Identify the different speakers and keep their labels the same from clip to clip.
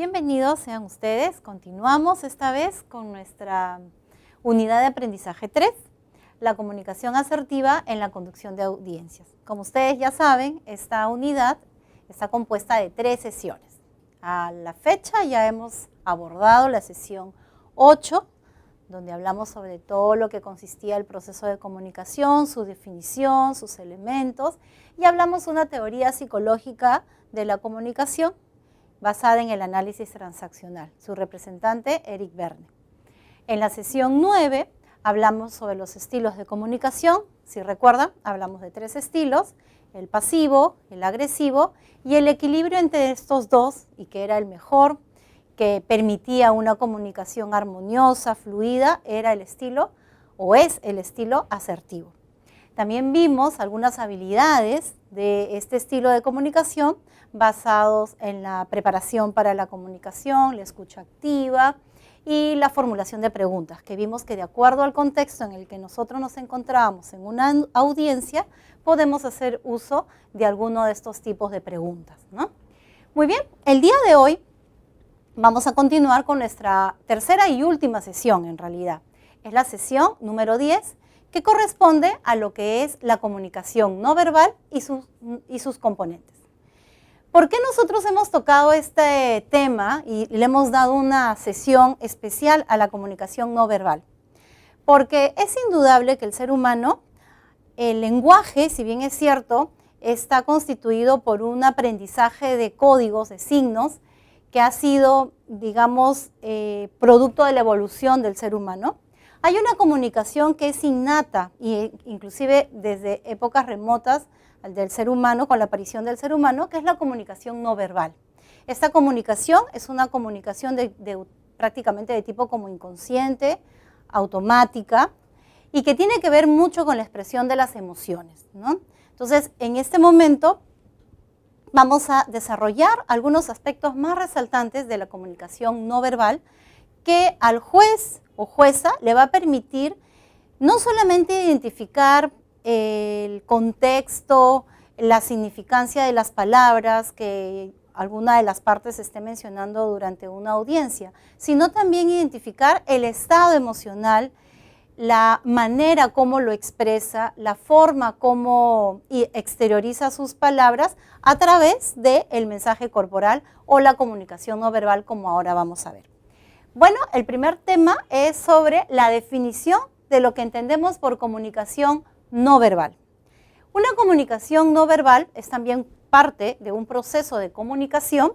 Speaker 1: Bienvenidos sean ustedes. Continuamos esta vez con nuestra unidad de aprendizaje 3, la comunicación asertiva en la conducción de audiencias. Como ustedes ya saben, esta unidad está compuesta de 3 sesiones. A la fecha ya hemos abordado la sesión 8, donde hablamos sobre todo lo que consistía el proceso de comunicación, su definición, sus elementos, y hablamos una teoría psicológica de la comunicación basada en el análisis transaccional, su representante Eric Berne. En la sesión 9 hablamos sobre los estilos de comunicación. Si recuerdan, hablamos de 3 estilos: el pasivo, el agresivo y el equilibrio entre estos dos, y que era el mejor, que permitía una comunicación armoniosa, fluida, era el estilo, o es el estilo asertivo. También vimos algunas habilidades de este estilo de comunicación basados en la preparación para la comunicación, la escucha activa y la formulación de preguntas, que vimos que de acuerdo al contexto en el que nosotros nos encontramos en una audiencia, podemos hacer uso de alguno de estos tipos de preguntas, ¿no? Muy bien, el día de hoy vamos a continuar con nuestra tercera y última sesión, en realidad. Es la sesión número 10, que corresponde a lo que es la comunicación no verbal y sus componentes. ¿Por qué nosotros hemos tocado este tema y le hemos dado una sesión especial a la comunicación no verbal? Porque es indudable que el ser humano, el lenguaje, si bien es cierto, está constituido por un aprendizaje de códigos, de signos, que ha sido, digamos, producto de la evolución del ser humano. Hay una comunicación que es innata, e inclusive desde épocas remotas del ser humano, con la aparición del ser humano, que es la comunicación no verbal. Esta comunicación es una comunicación prácticamente de tipo como inconsciente, automática, y que tiene que ver mucho con la expresión de las emociones, ¿no? Entonces, en este momento vamos a desarrollar algunos aspectos más resaltantes de la comunicación no verbal, que al juez o jueza le va a permitir no solamente identificar el contexto, la significancia de las palabras que alguna de las partes esté mencionando durante una audiencia, sino también identificar el estado emocional, la manera como lo expresa, la forma como exterioriza sus palabras a través del mensaje corporal o la comunicación no verbal, como ahora vamos a ver. Bueno, el primer tema es sobre la definición de lo que entendemos por comunicación no verbal. Una comunicación no verbal es también parte de un proceso de comunicación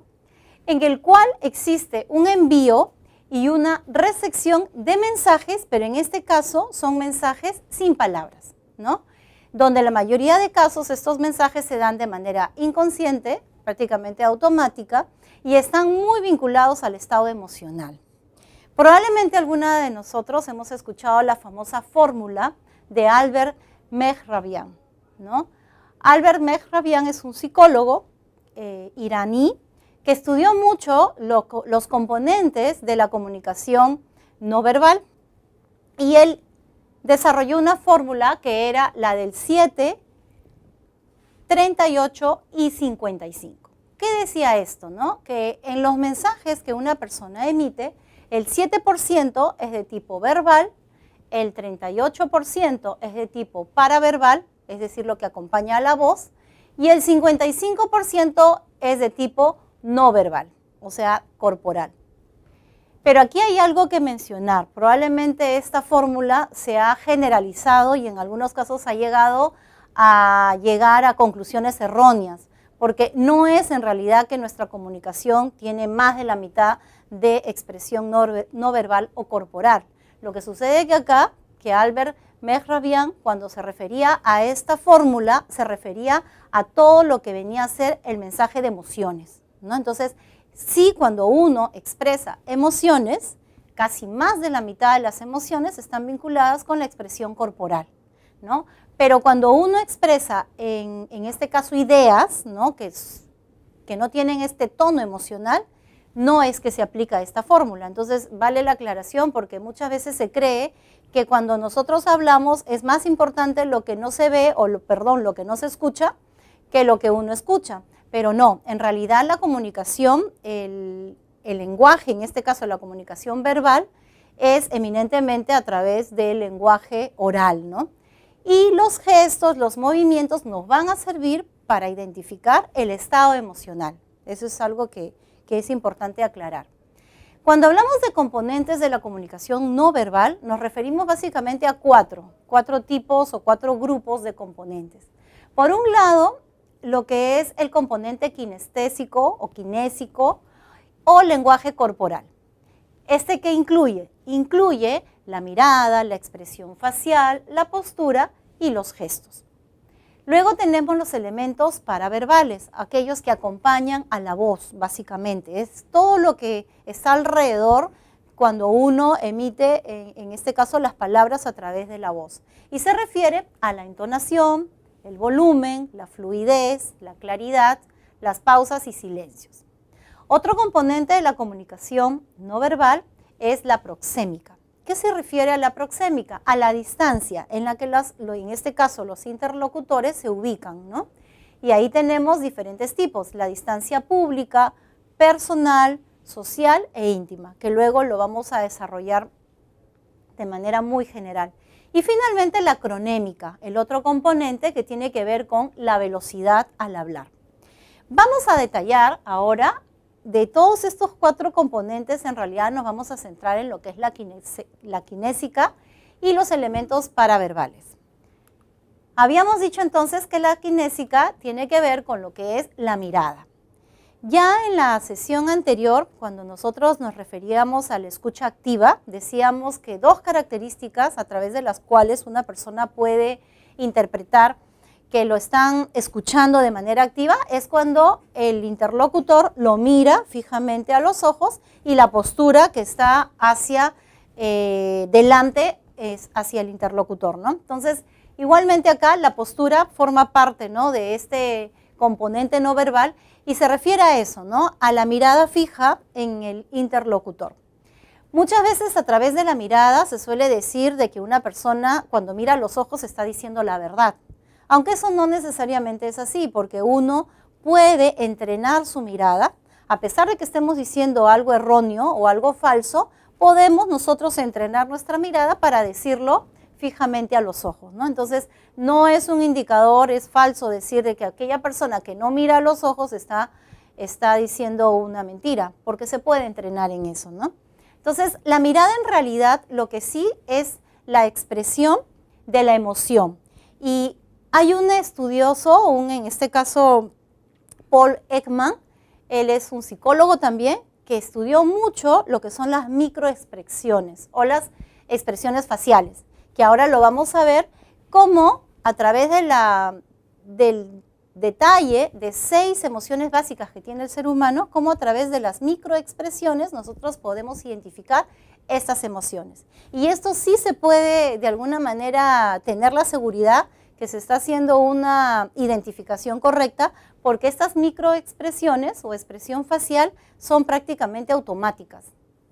Speaker 1: en el cual existe un envío y una recepción de mensajes, pero en este caso son mensajes sin palabras, ¿no? Donde la mayoría de casos estos mensajes se dan de manera inconsciente, prácticamente automática, y están muy vinculados al estado emocional. Probablemente alguna de nosotros hemos escuchado la famosa fórmula de Albert Mehrabian, ¿no? Albert Mehrabian es un psicólogo iraní que estudió mucho los componentes de la comunicación no verbal, y él desarrolló una fórmula que era la del 7, 38 y 55. ¿Qué decía esto, no? Que en los mensajes que una persona emite, el 7% es de tipo verbal, el 38% es de tipo paraverbal, es decir, lo que acompaña a la voz, y el 55% es de tipo no verbal, o sea, corporal. Pero aquí hay algo que mencionar. Probablemente esta fórmula se ha generalizado y en algunos casos ha llegado a conclusiones erróneas, porque no es en realidad que nuestra comunicación tiene más de la mitad de expresión no verbal o corporal. Lo que sucede es que acá, que Albert Mehrabian, cuando se refería a esta fórmula, se refería a todo lo que venía a ser el mensaje de emociones, ¿no? Entonces, sí, cuando uno expresa emociones, casi más de la mitad de las emociones están vinculadas con la expresión corporal, ¿no? Pero cuando uno expresa, en este caso, ideas, ¿no? que no tienen este tono emocional, no es que se aplica esta fórmula. Entonces, vale la aclaración, porque muchas veces se cree que cuando nosotros hablamos es más importante lo que no se ve, lo que no se escucha, que lo que uno escucha. Pero no, en realidad la comunicación, el lenguaje, en este caso la comunicación verbal, es eminentemente a través del lenguaje oral, ¿no? Y los gestos, los movimientos nos van a servir para identificar el estado emocional. Eso es algo que es importante aclarar. Cuando hablamos de componentes de la comunicación no verbal, nos referimos básicamente a cuatro tipos o 4 grupos de componentes. Por un lado, lo que es el componente kinestésico o kinésico o lenguaje corporal. ¿Este qué incluye? Incluye la mirada, la expresión facial, la postura y los gestos. Luego tenemos los elementos paraverbales, aquellos que acompañan a la voz, básicamente. Es todo lo que está alrededor cuando uno emite, en este caso, las palabras a través de la voz. Y se refiere a la entonación, el volumen, la fluidez, la claridad, las pausas y silencios. Otro componente de la comunicación no verbal es la proxémica. ¿Qué se refiere a la proxémica? A la distancia en la que en este caso los interlocutores se ubican, ¿no? Y ahí tenemos diferentes tipos, la distancia pública, personal, social e íntima, que luego lo vamos a desarrollar de manera muy general. Y finalmente la cronémica, el otro componente que tiene que ver con la velocidad al hablar. Vamos a detallar ahora. De todos estos 4 componentes, en realidad nos vamos a centrar en lo que es la kinésica y los elementos paraverbales. Habíamos dicho entonces que la kinésica tiene que ver con lo que es la mirada. Ya en la sesión anterior, cuando nosotros nos referíamos a la escucha activa, decíamos que 2 características a través de las cuales una persona puede interpretar que lo están escuchando de manera activa es cuando el interlocutor lo mira fijamente a los ojos y la postura que está hacia delante es hacia el interlocutor, ¿no? Entonces, igualmente acá la postura forma parte, ¿no?, de este componente no verbal y se refiere a eso, ¿no?, a la mirada fija en el interlocutor. Muchas veces a través de la mirada se suele decir de que una persona cuando mira a los ojos está diciendo la verdad. Aunque eso no necesariamente es así, porque uno puede entrenar su mirada, a pesar de que estemos diciendo algo erróneo o algo falso, podemos nosotros entrenar nuestra mirada para decirlo fijamente a los ojos, ¿no? Entonces, no es un indicador, es falso decir de que aquella persona que no mira a los ojos está diciendo una mentira, porque se puede entrenar en eso, ¿no? Entonces, la mirada en realidad lo que sí es la expresión de la emoción. Y hay un estudioso, en este caso Paul Ekman, él es un psicólogo también, que estudió mucho lo que son las microexpresiones o las expresiones faciales, que ahora lo vamos a ver cómo a través del detalle de 6 emociones básicas que tiene el ser humano, cómo a través de las microexpresiones nosotros podemos identificar estas emociones. Y esto sí se puede de alguna manera tener la seguridad que se está haciendo una identificación correcta, porque estas microexpresiones o expresión facial son prácticamente automáticas.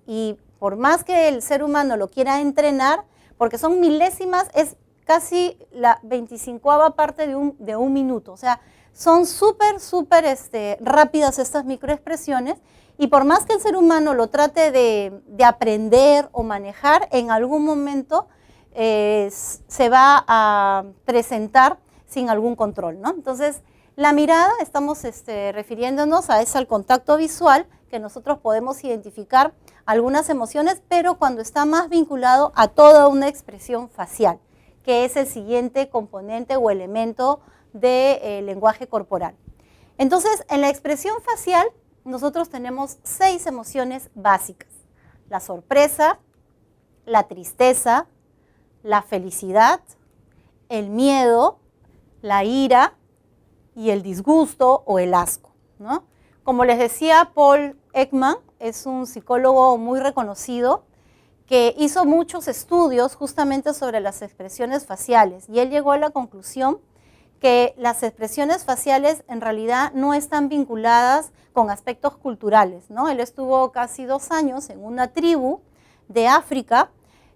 Speaker 1: Y por más que el ser humano lo quiera entrenar, porque son milésimas, es casi la 25ª parte de un minuto. O sea, son súper rápidas estas microexpresiones, y por más que el ser humano lo trate de aprender o manejar, en algún momento se va a presentar sin algún control, ¿no? Entonces, la mirada, estamos refiriéndonos a ese al contacto visual, que nosotros podemos identificar algunas emociones, pero cuando está más vinculado a toda una expresión facial, que es el siguiente componente o elemento del lenguaje corporal. Entonces, en la expresión facial, nosotros tenemos 6 emociones básicas: la sorpresa, la tristeza, la felicidad, el miedo, la ira y el disgusto o el asco, ¿no? Como les decía, Paul Ekman es un psicólogo muy reconocido que hizo muchos estudios justamente sobre las expresiones faciales, y él llegó a la conclusión que las expresiones faciales en realidad no están vinculadas con aspectos culturales, ¿no? Él estuvo casi 2 años en una tribu de África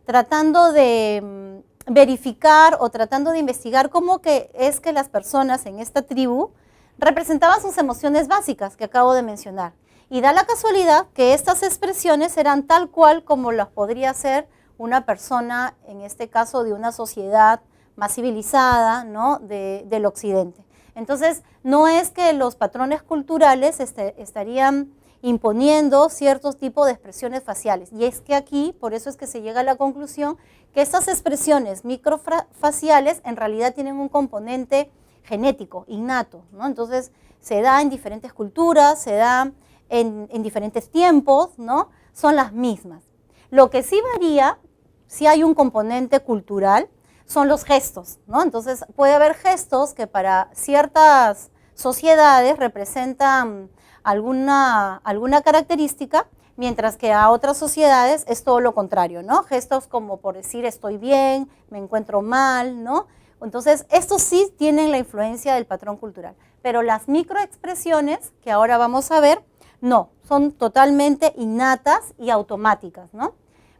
Speaker 1: tratando de verificar o tratando de investigar cómo es que las personas en esta tribu representaban sus emociones básicas que acabo de mencionar. Y da la casualidad que estas expresiones eran tal cual como las podría hacer una persona, en este caso de una sociedad más civilizada, ¿no? del occidente. Entonces, no es que los patrones culturales estarían imponiendo ciertos tipos de expresiones faciales. Y es que aquí, por eso es que se llega a la conclusión que estas expresiones microfaciales en realidad tienen un componente genético, innato, ¿no? Entonces, se da en diferentes culturas, se da en diferentes tiempos, ¿no? Son las mismas. Lo que sí varía, si hay un componente cultural, son los gestos, ¿no? Entonces, puede haber gestos que para ciertas sociedades representan alguna característica, mientras que a otras sociedades es todo lo contrario, ¿no? Gestos como por decir estoy bien, me encuentro mal, ¿no? Entonces, estos sí tienen la influencia del patrón cultural, pero las microexpresiones que ahora vamos a ver, no, son totalmente innatas y automáticas, ¿no?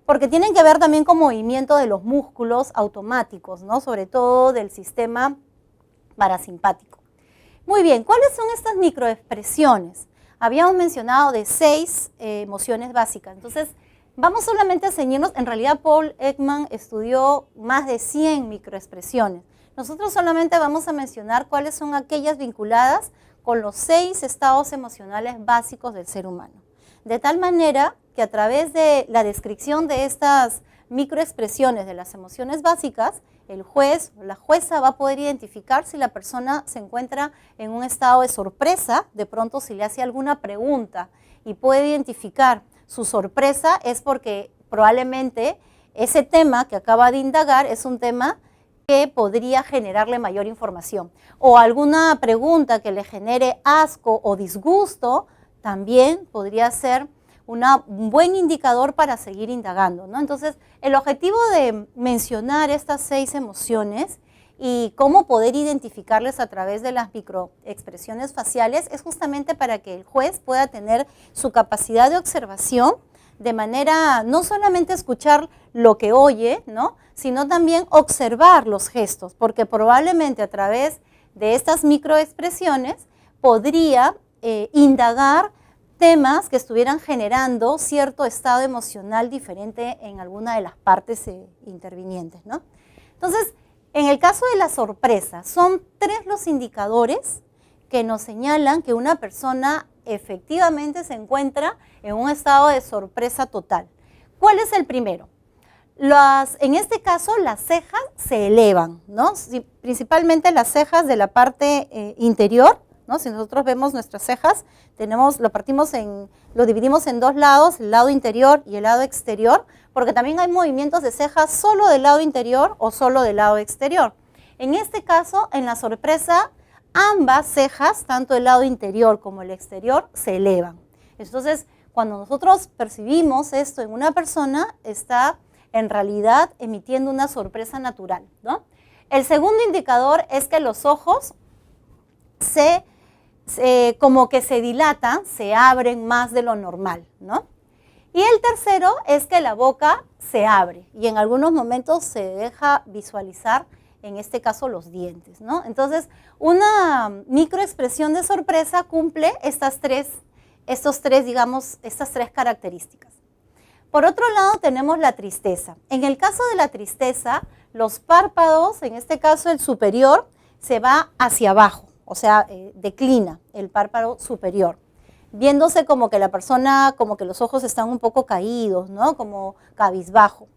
Speaker 1: Porque tienen que ver también con movimiento de los músculos automáticos, ¿no? Sobre todo del sistema parasimpático. Muy bien, ¿cuáles son estas microexpresiones? Habíamos mencionado de 6 emociones básicas. Entonces, vamos solamente a ceñirnos. En realidad, Paul Ekman estudió más de 100 microexpresiones. Nosotros solamente vamos a mencionar cuáles son aquellas vinculadas con los 6 estados emocionales básicos del ser humano. De tal manera que a través de la descripción de estas microexpresiones de las emociones básicas, el juez o la jueza va a poder identificar si la persona se encuentra en un estado de sorpresa, de pronto si le hace alguna pregunta y puede identificar su sorpresa, es porque probablemente ese tema que acaba de indagar es un tema que podría generarle mayor información. O alguna pregunta que le genere asco o disgusto, también podría ser un buen indicador para seguir indagando, ¿no? Entonces, el objetivo de mencionar estas 6 emociones y cómo poder identificarles a través de las microexpresiones faciales es justamente para que el juez pueda tener su capacidad de observación de manera no solamente escuchar lo que oye, ¿no? Sino también observar los gestos, porque probablemente a través de estas microexpresiones podría indagar temas que estuvieran generando cierto estado emocional diferente en alguna de las partes intervinientes, ¿no? Entonces, en el caso de la sorpresa, son 3 los indicadores que nos señalan que una persona efectivamente se encuentra en un estado de sorpresa total. ¿Cuál es el primero? En este caso, las cejas se elevan, ¿no? Principalmente las cejas de la parte interior, ¿no? Si nosotros vemos nuestras cejas, lo dividimos en 2 lados, el lado interior y el lado exterior, porque también hay movimientos de cejas solo del lado interior o solo del lado exterior. En este caso, en la sorpresa, ambas cejas, tanto el lado interior como el exterior, se elevan. Entonces, cuando nosotros percibimos esto en una persona, está en realidad emitiendo una sorpresa natural, ¿no? El segundo indicador es que los ojos como que se dilatan, se abren más de lo normal, ¿no? Y el tercero es que la boca se abre y en algunos momentos se deja visualizar, en este caso, los dientes, ¿no? Entonces, una microexpresión de sorpresa cumple estas tres características. Por otro lado, tenemos la tristeza. En el caso de la tristeza, los párpados, en este caso el superior, se va hacia abajo. O sea, declina el párpado superior, viéndose como que la persona, como que los ojos están un poco caídos, ¿no? Como cabizbajo.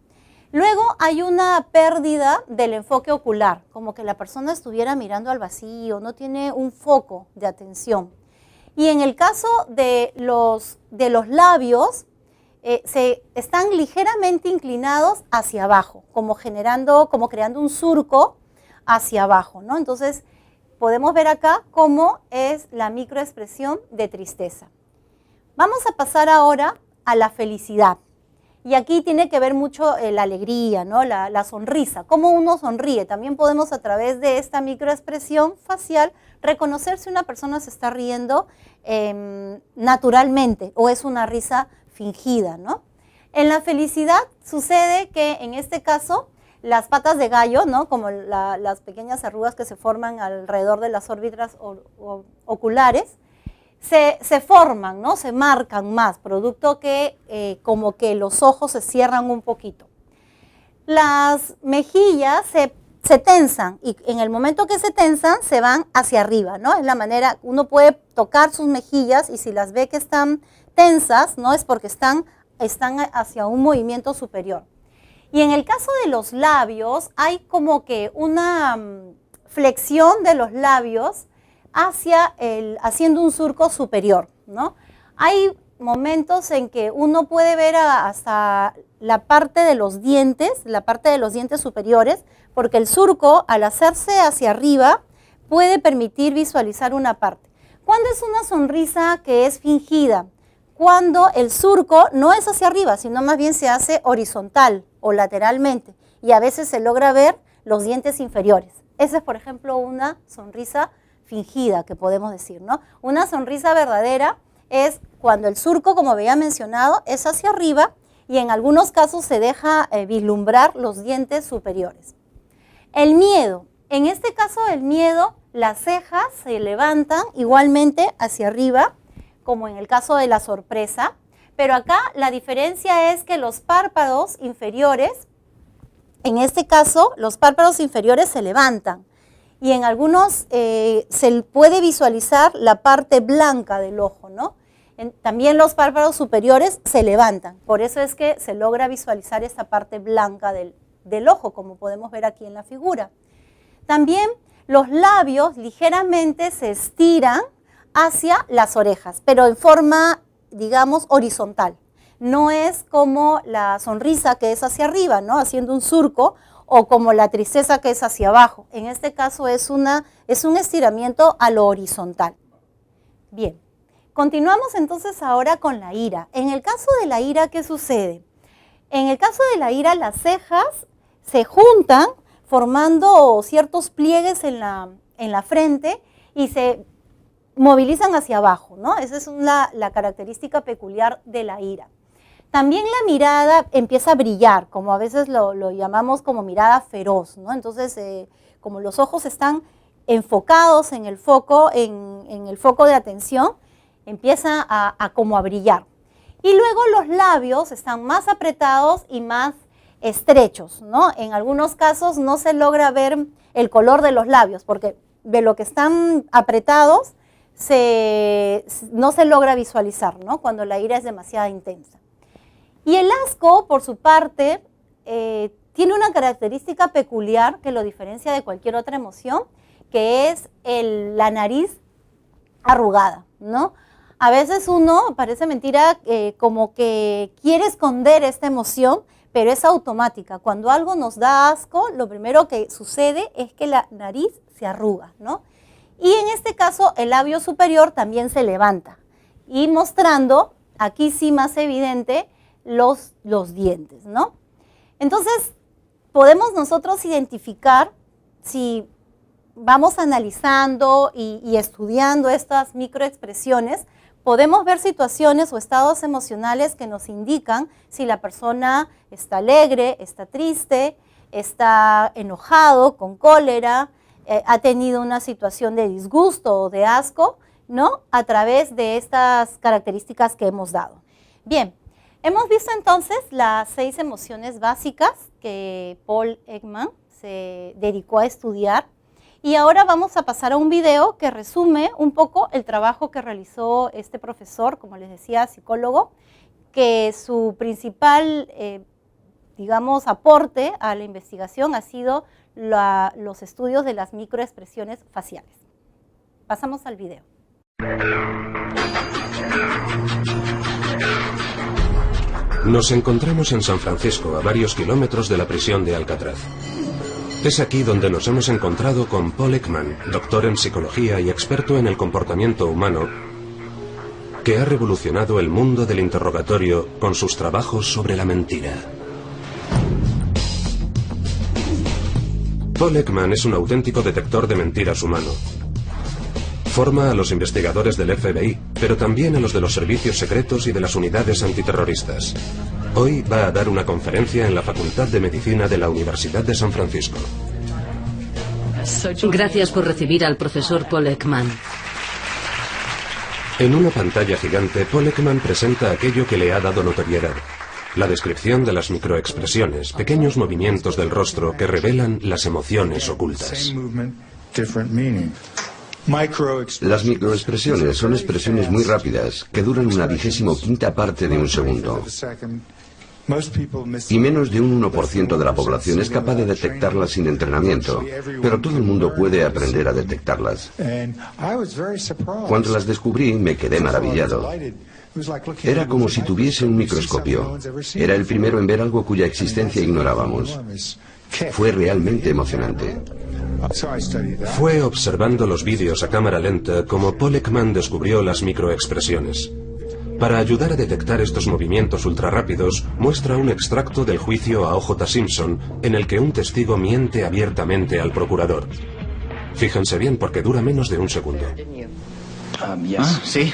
Speaker 1: Luego hay una pérdida del enfoque ocular, como que la persona estuviera mirando al vacío, no tiene un foco de atención. Y en el caso de los labios, están ligeramente inclinados hacia abajo, como creando un surco hacia abajo, ¿no? Entonces, podemos ver acá cómo es la microexpresión de tristeza. Vamos a pasar ahora a la felicidad. Y aquí tiene que ver mucho la alegría, ¿no? La sonrisa, cómo uno sonríe. También podemos a través de esta microexpresión facial reconocer si una persona se está riendo naturalmente o es una risa fingida, ¿no? En la felicidad sucede que en este caso las patas de gallo, ¿no? Como las pequeñas arrugas que se forman alrededor de las órbitas oculares, se forman, ¿no? Se marcan más, producto que como que los ojos se cierran un poquito. Las mejillas se tensan y en el momento que se tensan se van hacia arriba, ¿no? Es la manera, uno puede tocar sus mejillas y si las ve que están tensas, ¿no? Es porque están hacia un movimiento superior. Y en el caso de los labios hay como que una flexión de los labios haciendo un surco superior, ¿no? Hay momentos en que uno puede ver hasta la parte de los dientes superiores, porque el surco, al hacerse hacia arriba, puede permitir visualizar una parte. ¿Cuándo es una sonrisa que es fingida? Cuando el surco no es hacia arriba, sino más bien se hace horizontal o lateralmente, y a veces se logra ver los dientes inferiores. Esa es, por ejemplo, una sonrisa fingida, que podemos decir, ¿no? Una sonrisa verdadera es cuando el surco, como había mencionado, es hacia arriba y en algunos casos se deja vislumbrar los dientes superiores. El miedo. En este caso del miedo, las cejas se levantan igualmente hacia arriba, como en el caso de la sorpresa, pero acá la diferencia es que los párpados inferiores, en este caso, los párpados inferiores se levantan y en algunos se puede visualizar la parte blanca del ojo, ¿no? También los párpados superiores se levantan, por eso es que se logra visualizar esta parte blanca del ojo, como podemos ver aquí en la figura. También los labios ligeramente se estiran hacia las orejas, pero en forma, digamos, horizontal. No es como la sonrisa que es hacia arriba, ¿no? Haciendo un surco, o como la tristeza que es hacia abajo. En este caso es un estiramiento a lo horizontal. Bien, continuamos entonces ahora con la ira. En el caso de la ira, ¿qué sucede? En el caso de la ira, las cejas se juntan formando ciertos pliegues en la frente y se movilizan hacia abajo, ¿no? Esa es la característica peculiar de la ira. También la mirada empieza a brillar, como a veces lo llamamos como mirada feroz, ¿no? Entonces, como los ojos están enfocados en el foco, en el foco de atención, empieza como a brillar. Y luego los labios están más apretados y más estrechos, ¿no? En algunos casos no se logra ver el color de los labios, porque de lo que están apretados no se logra visualizar, ¿no? Cuando la ira es demasiado intensa. Y el asco, por su parte, tiene una característica peculiar que lo diferencia de cualquier otra emoción, que es la nariz arrugada, ¿no? A veces uno, parece mentira, como que quiere esconder esta emoción, pero es automática. Cuando algo nos da asco, lo primero que sucede es que la nariz se arruga, ¿no? Y en este caso, el labio superior también se levanta, y mostrando, aquí sí más evidente, los dientes, ¿no? Entonces, podemos nosotros identificar, si vamos analizando y estudiando estas microexpresiones, podemos ver situaciones o estados emocionales que nos indican si la persona está alegre, está triste, está enojado, con cólera, ha tenido una situación de disgusto o de asco, ¿no? A través de estas características que hemos dado. Bien, hemos visto entonces las 6 emociones básicas que Paul Ekman se dedicó a estudiar. Y ahora vamos a pasar a un video que resume un poco el trabajo que realizó este profesor, como les decía, psicólogo, que su principal, digamos, aporte a la investigación ha sido los estudios de las microexpresiones faciales. Pasamos al video.
Speaker 2: Nos encontramos en San Francisco, a varios kilómetros de la prisión de Alcatraz. Es aquí donde nos hemos encontrado con Paul Ekman, doctor en psicología y experto en el comportamiento humano, que ha revolucionado el mundo del interrogatorio con sus trabajos sobre la mentira. Paul Ekman es un auténtico detector de mentiras humano. Forma a los investigadores del FBI, pero también a los de los servicios secretos y de las unidades antiterroristas. Hoy va a dar una conferencia en la Facultad de Medicina de la Universidad de San Francisco.
Speaker 3: Gracias por recibir al profesor Paul Ekman.
Speaker 2: En una pantalla gigante, Paul Ekman presenta aquello que le ha dado notoriedad. La descripción de las microexpresiones, pequeños movimientos del rostro que revelan las emociones ocultas.
Speaker 3: Las microexpresiones son expresiones muy rápidas que duran una 25ª parte de un segundo. Y menos de un 1% de la población es capaz de detectarlas sin entrenamiento, pero todo el mundo puede aprender a detectarlas. Cuando las descubrí, me quedé maravillado. Era como si tuviese un microscopio. Era el primero en ver algo cuya existencia ignorábamos. Fue realmente emocionante.
Speaker 2: Fue observando los vídeos a cámara lenta como Paul Ekman descubrió las microexpresiones. Para ayudar a detectar estos movimientos ultrarrápidos, muestra un extracto del juicio a O.J. Simpson en el que un testigo miente abiertamente al procurador. Fíjense bien porque dura menos de un segundo.
Speaker 4: Sí.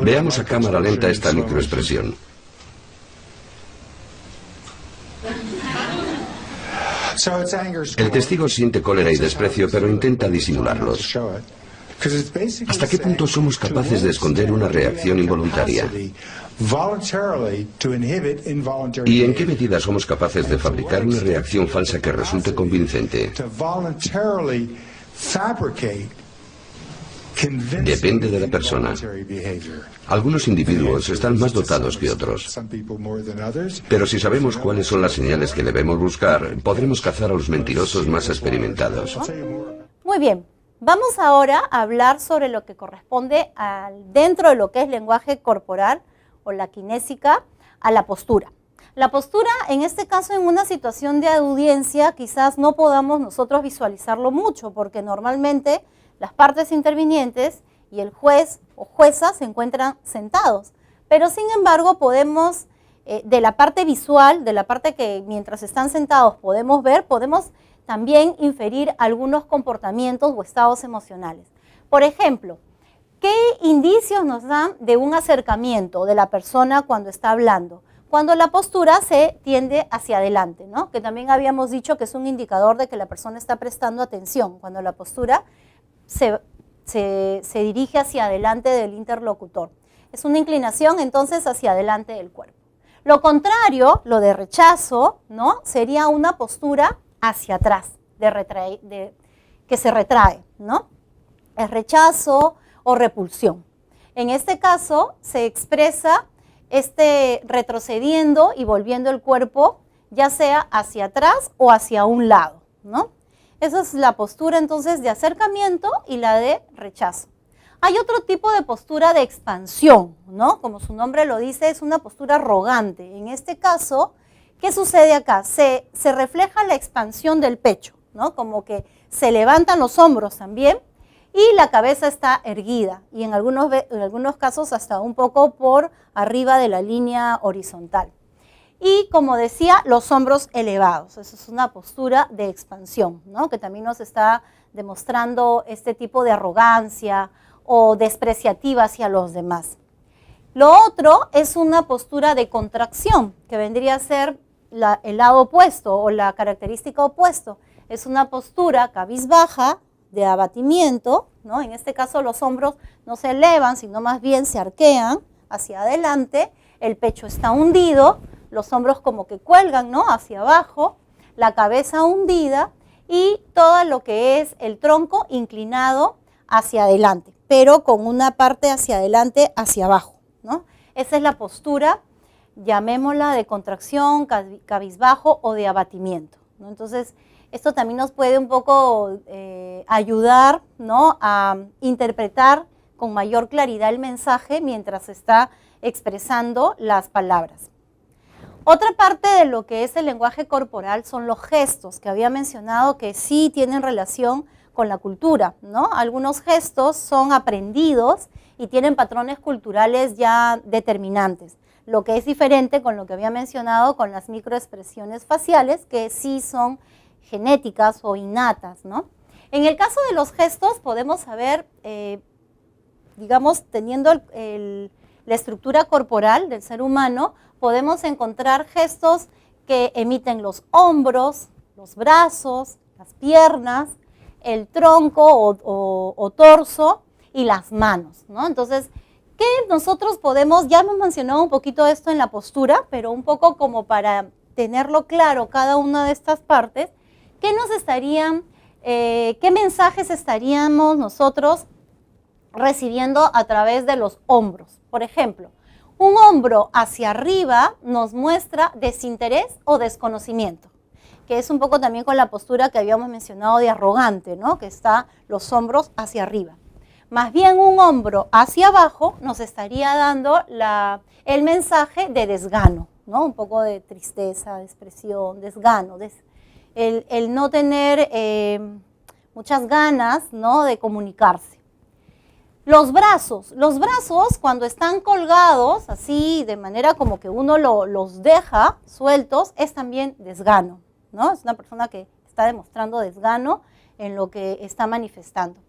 Speaker 3: Veamos a cámara lenta esta microexpresión. El testigo siente cólera y desprecio, pero intenta disimularlos. ¿Hasta qué punto somos capaces de esconder una reacción involuntaria? ¿Y en qué medida somos capaces de fabricar una reacción falsa que resulte convincente? Depende de la persona. Algunos individuos están más dotados que otros. Pero si sabemos cuáles son las señales que debemos buscar, podremos cazar a los mentirosos más experimentados.
Speaker 1: Muy bien. Vamos ahora a hablar sobre lo que corresponde dentro de lo que es lenguaje corporal o la kinésica, a la postura. La postura, en este caso, en una situación de audiencia, quizás no podamos nosotros visualizarlo mucho, porque normalmente las partes intervinientes y el juez o jueza se encuentran sentados. Pero, sin embargo, podemos, de la parte visual, de la parte que mientras están sentados podemos ver, podemos también inferir algunos comportamientos o estados emocionales. Por ejemplo, ¿qué indicios nos dan de un acercamiento de la persona cuando está hablando? Cuando la postura se tiende hacia adelante, ¿no? Que también habíamos dicho que es un indicador de que la persona está prestando atención, cuando la postura se dirige hacia adelante del interlocutor. Es una inclinación entonces hacia adelante del cuerpo. Lo contrario, lo de rechazo, ¿no? Sería una postura hacia atrás, que se retrae, ¿no? Es rechazo o repulsión. En este caso se expresa retrocediendo y volviendo el cuerpo, ya sea hacia atrás o hacia un lado, ¿no? Esa es la postura entonces de acercamiento y la de rechazo. Hay otro tipo de postura de expansión, ¿no? Como su nombre lo dice, es una postura arrogante. En este caso, ¿qué sucede acá? Se refleja la expansión del pecho, ¿no? Como que se levantan los hombros también y la cabeza está erguida y en algunos casos hasta un poco por arriba de la línea horizontal. Y como decía, los hombros elevados. Eso es una postura de expansión, ¿no? Que también nos está demostrando este tipo de arrogancia o despreciativa hacia los demás. Lo otro es una postura de contracción, que vendría a ser el lado opuesto o la característica opuesto. Es una postura cabizbaja de abatimiento, ¿no? En este caso los hombros no se elevan, sino más bien se arquean hacia adelante, el pecho está hundido, los hombros como que cuelgan, ¿no? Hacia abajo, la cabeza hundida y todo lo que es el tronco inclinado hacia adelante, pero con una parte hacia adelante, hacia abajo, ¿no? Esa es la postura, llamémosla de contracción, cabizbajo o de abatimiento, ¿no? Entonces, esto también nos puede un poco ayudar, ¿no? A interpretar con mayor claridad el mensaje mientras se está expresando las palabras. Otra parte de lo que es el lenguaje corporal son los gestos, que había mencionado que sí tienen relación con la cultura, ¿no? Algunos gestos son aprendidos y tienen patrones culturales ya determinantes, lo que es diferente con lo que había mencionado con las microexpresiones faciales, que sí son genéticas o innatas, ¿no? En el caso de los gestos podemos saber, digamos, teniendo la estructura corporal del ser humano, podemos encontrar gestos que emiten los hombros, los brazos, las piernas, el tronco o torso y las manos, ¿no? Entonces, ¿qué nosotros podemos? Ya hemos mencionado un poquito esto en la postura, pero un poco como para tenerlo claro cada una de estas partes, ¿qué nos estarían, qué mensajes estaríamos nosotros recibiendo a través de los hombros? Por ejemplo, un hombro hacia arriba nos muestra desinterés o desconocimiento, que es un poco también con la postura que habíamos mencionado de arrogante, ¿no? Que está los hombros hacia arriba. Más bien un hombro hacia abajo nos estaría dando el mensaje de desgano, ¿no? Un poco de tristeza, depresión, desgano, el no tener muchas ganas, ¿no? De comunicarse. Los brazos cuando están colgados, así de manera como que uno los deja sueltos, es también desgano, ¿no? Es una persona que está demostrando desgano en lo que está manifestando.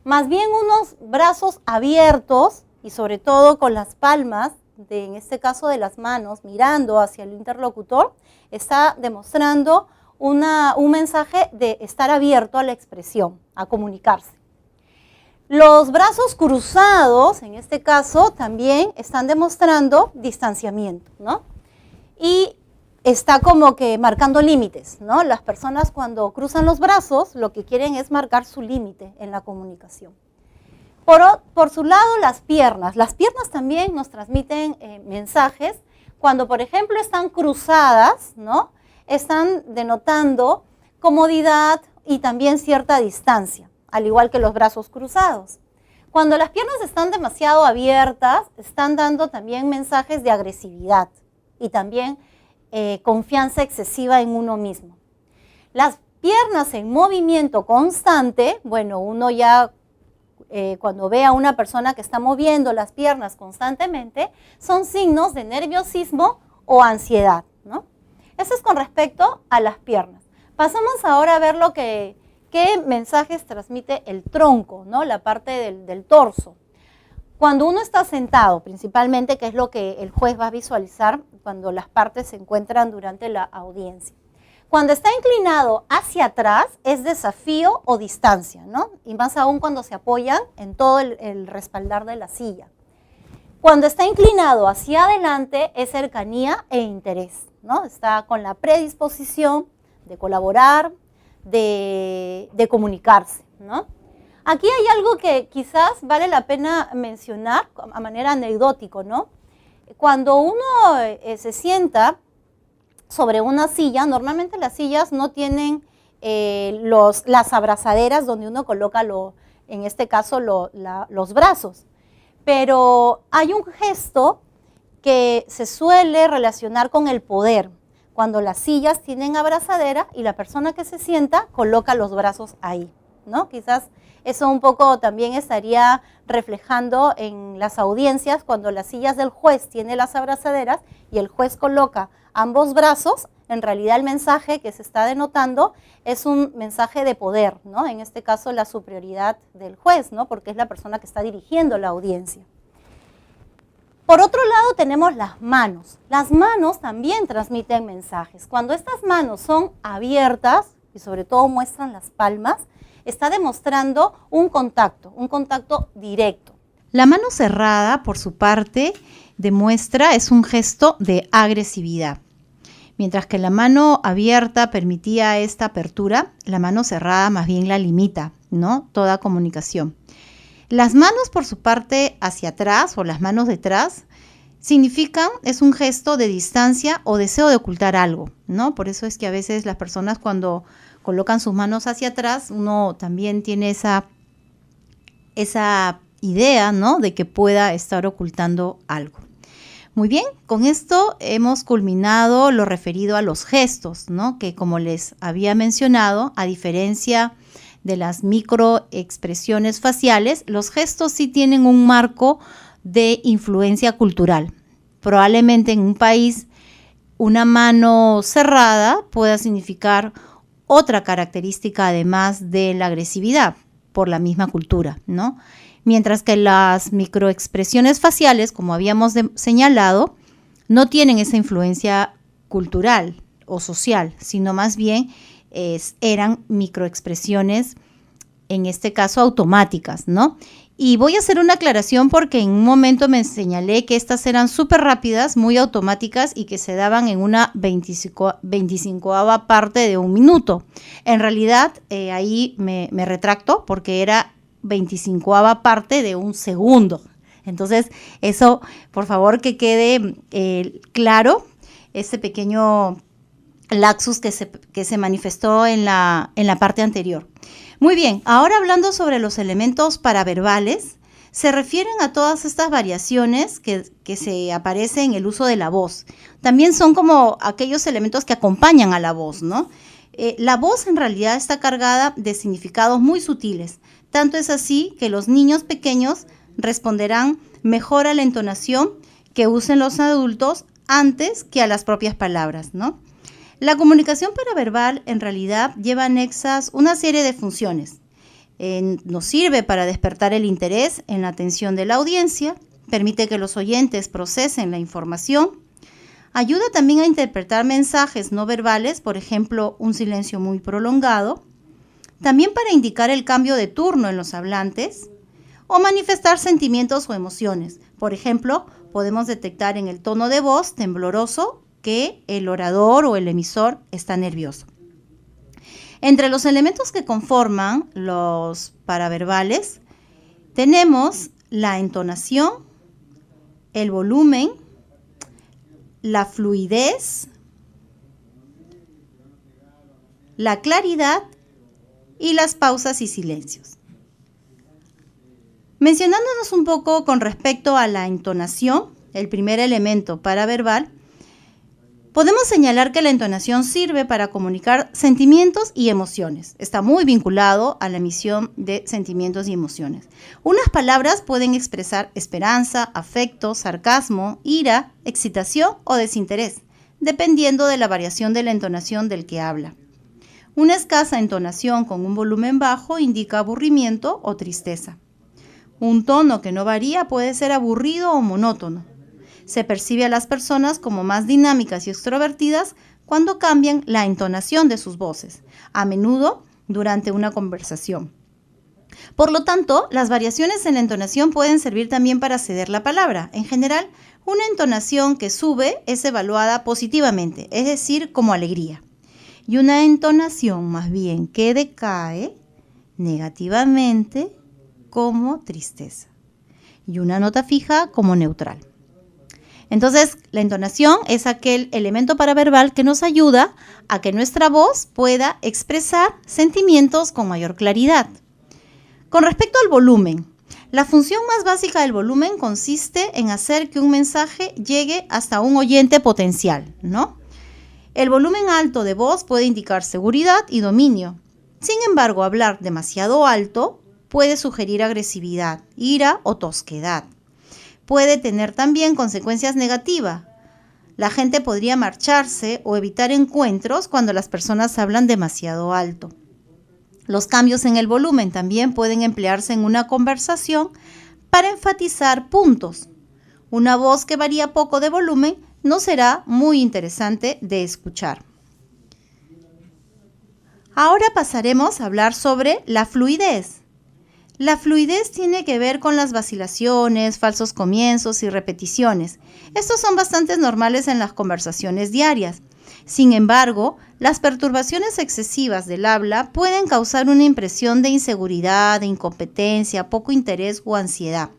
Speaker 1: Más bien unos brazos abiertos y sobre todo con las palmas, en este caso de las manos, mirando hacia el interlocutor, está demostrando un mensaje de estar abierto a la expresión, a comunicarse. Los brazos cruzados, en este caso, también están demostrando distanciamiento, ¿no? Y está como que marcando límites, ¿no? Las personas cuando cruzan los brazos, lo que quieren es marcar su límite en la comunicación. Por su lado, las piernas también nos transmiten mensajes. Cuando, por ejemplo, están cruzadas, ¿no? Están denotando comodidad y también cierta distancia, al igual que los brazos cruzados. Cuando las piernas están demasiado abiertas, están dando también mensajes de agresividad y también confianza excesiva en uno mismo. Las piernas en movimiento constante, bueno, uno ya cuando ve a una persona que está moviendo las piernas constantemente, son signos de nerviosismo o ansiedad, ¿no? Eso es con respecto a las piernas. Pasamos ahora a ver qué mensajes transmite el tronco, ¿no? La parte del torso. Cuando uno está sentado, principalmente, que es lo que el juez va a visualizar cuando las partes se encuentran durante la audiencia. Cuando está inclinado hacia atrás es desafío o distancia, ¿no? Y más aún cuando se apoyan en todo el respaldar de la silla. Cuando está inclinado hacia adelante es cercanía e interés, ¿no? Está con la predisposición de colaborar, de comunicarse, ¿no? Aquí hay algo que quizás vale la pena mencionar a manera anecdótico, ¿no? Cuando uno se sienta sobre una silla, normalmente las sillas no tienen las abrazaderas donde uno coloca, en este caso, los brazos. Pero hay un gesto que se suele relacionar con el poder, cuando las sillas tienen abrazadera y la persona que se sienta coloca los brazos ahí, ¿no? Quizás eso un poco también estaría reflejando en las audiencias cuando las sillas del juez tienen las abrazaderas y el juez coloca ambos brazos. En realidad el mensaje que se está denotando es un mensaje de poder, ¿no? En este caso la superioridad del juez, ¿no? Porque es la persona que está dirigiendo la audiencia. Por otro lado tenemos las manos. Las manos también transmiten mensajes. Cuando estas manos son abiertas y sobre todo muestran las palmas, está demostrando un contacto directo.
Speaker 4: La mano cerrada, por su parte, es un gesto de agresividad. Mientras que la mano abierta permitía esta apertura, la mano cerrada más bien la limita, ¿no? Toda comunicación. Las manos, por su parte, hacia atrás o las manos detrás, es un gesto de distancia o deseo de ocultar algo, ¿no? Por eso es que a veces las personas cuando colocan sus manos hacia atrás, uno también tiene esa idea, ¿no? De que pueda estar ocultando algo. Muy bien, con esto hemos culminado lo referido a los gestos, ¿no? Que como les había mencionado, a diferencia de las microexpresiones faciales, los gestos sí tienen un marco de influencia cultural. Probablemente en un país una mano cerrada pueda significar otra característica además de la agresividad por la misma cultura, ¿no? Mientras que las microexpresiones faciales, como habíamos señalado, no tienen esa influencia cultural o social, sino más bien eran microexpresiones, en este caso automáticas, ¿no? Y voy a hacer una aclaración porque en un momento me señalé que estas eran súper rápidas, muy automáticas y que se daban en una 25ª parte de un minuto. En realidad, ahí me retracto porque era 25ª parte de un segundo. Entonces, eso, por favor, que quede claro, ese pequeño lapsus que se manifestó en la parte anterior. Muy bien, ahora hablando sobre los elementos paraverbales, se refieren a todas estas variaciones que se aparecen en el uso de la voz. También son como aquellos elementos que acompañan a la voz, ¿no? La voz en realidad está cargada de significados muy sutiles. Tanto es así que los niños pequeños responderán mejor a la entonación que usen los adultos antes que a las propias palabras, ¿no? La comunicación paraverbal en realidad lleva anexas una serie de funciones. Nos sirve para despertar el interés en la atención de la audiencia, permite que los oyentes procesen la información, ayuda también a interpretar mensajes no verbales, por ejemplo, un silencio muy prolongado, también para indicar el cambio de turno en los hablantes o manifestar sentimientos o emociones. Por ejemplo, podemos detectar en el tono de voz tembloroso que el orador o el emisor está nervioso. Entre los elementos que conforman los paraverbales tenemos la entonación, el volumen, la fluidez, la claridad y las pausas y silencios. Mencionándonos un poco con respecto a la entonación, el primer elemento paraverbal, podemos señalar que la entonación sirve para comunicar sentimientos y emociones. Está muy vinculado a la emisión de sentimientos y emociones. Unas palabras pueden expresar esperanza, afecto, sarcasmo, ira, excitación o desinterés, dependiendo de la variación de la entonación del que habla. Una escasa entonación con un volumen bajo indica aburrimiento o tristeza. Un tono que no varía puede ser aburrido o monótono. Se percibe a las personas como más dinámicas y extrovertidas cuando cambian la entonación de sus voces, a menudo durante una conversación. Por lo tanto, las variaciones en la entonación pueden servir también para ceder la palabra. En general, una entonación que sube es evaluada positivamente, es decir, como alegría. Y una entonación más bien que decae negativamente como tristeza. Y una nota fija como neutral. Entonces, la entonación es aquel elemento paraverbal que nos ayuda a que nuestra voz pueda expresar sentimientos con mayor claridad. Con respecto al volumen, la función más básica del volumen consiste en hacer que un mensaje llegue hasta un oyente potencial, ¿no? El volumen alto de voz puede indicar seguridad y dominio. Sin embargo, hablar demasiado alto puede sugerir agresividad, ira o tosquedad. Puede tener también consecuencias negativas. La gente podría marcharse o evitar encuentros cuando las personas hablan demasiado alto. Los cambios en el volumen también pueden emplearse en una conversación para enfatizar puntos. Una voz que varía poco de volumen no será muy interesante de escuchar. Ahora pasaremos a hablar sobre la fluidez. La fluidez tiene que ver con las vacilaciones, falsos comienzos y repeticiones. Estos son bastante normales en las conversaciones diarias. Sin embargo, las perturbaciones excesivas del habla pueden causar una impresión de inseguridad, de incompetencia, poco interés o ansiedad.